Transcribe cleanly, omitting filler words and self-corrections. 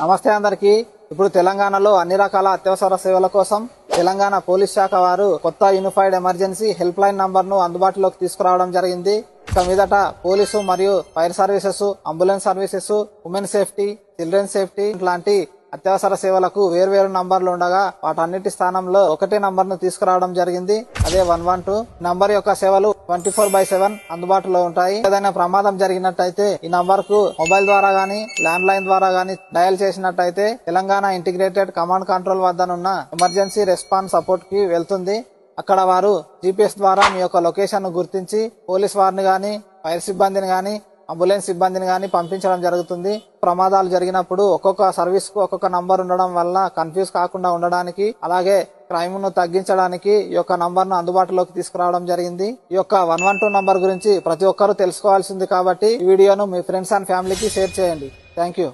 నమస్తే అందరికీ. ఇప్పుడు తెలంగాణలో అన్ని రకాల అత్యవసర సేవల కోసం తెలంగాణ పోలీస్ శాఖ వారు కొత్త unified emergency help line number ను అందుబాటులోకి తీసుకురావడం జరిగింది. ఇక మీదట పోలీసు మరియు fire services, ambulance services, women safety, children safety లాంటి అత్యవసర సేవలకు వేర్వేరు నంబర్లు ఉండగా వాటన్నిటి స్థానంలో ఒకటే నంబర్ ను తీసుకురావడం జరిగింది. అదే 112 నంబర్ యొక్క సేవలు 24/7 అందుబాటులో ఉంటాయి. ఏదైనా ప్రమాదం జరిగినట్టయితే ఈ నంబర్ కు మొబైల్ ద్వారా గానీ ల్యాండ్ లైన్ ద్వారా గానీ డయల్ చేసినట్టయితే తెలంగాణ ఇంటిగ్రేటెడ్ కమాండ్ కంట్రోల్ వద్దనున్న ఎమర్జెన్సీ రెస్పాన్స్ సపోర్ట్ కి వెళ్తుంది. అక్కడ వారు GPS ద్వారా మీ యొక్క లొకేషన్ ను గుర్తించి పోలీస్ వారిని గానీ, ఫైర్ సిబ్బందిని గానీ, అంబులెన్స్ సిబ్బందిని గానీ పంపించడం జరుగుతుంది. ప్రమాదాలు జరిగినప్పుడు ఒక్కొక్క సర్వీస్ కు ఒక్కొక్క నంబర్ ఉండడం వల్ల కన్ఫ్యూజ్ కాకుండా ఉండడానికి, అలాగే క్రైమ్ ను తగ్గించడానికి ఈ యొక్క నంబర్ ను అందుబాటులోకి తీసుకురావడం జరిగింది. ఈ యొక్క 112 నంబర్ గురించి ప్రతి ఒక్కరూ తెలుసుకోవాల్సింది కాబట్టి ఈ వీడియోను మీ ఫ్రెండ్స్ అండ్ ఫ్యామిలీకి షేర్ చేయండి. Thank you.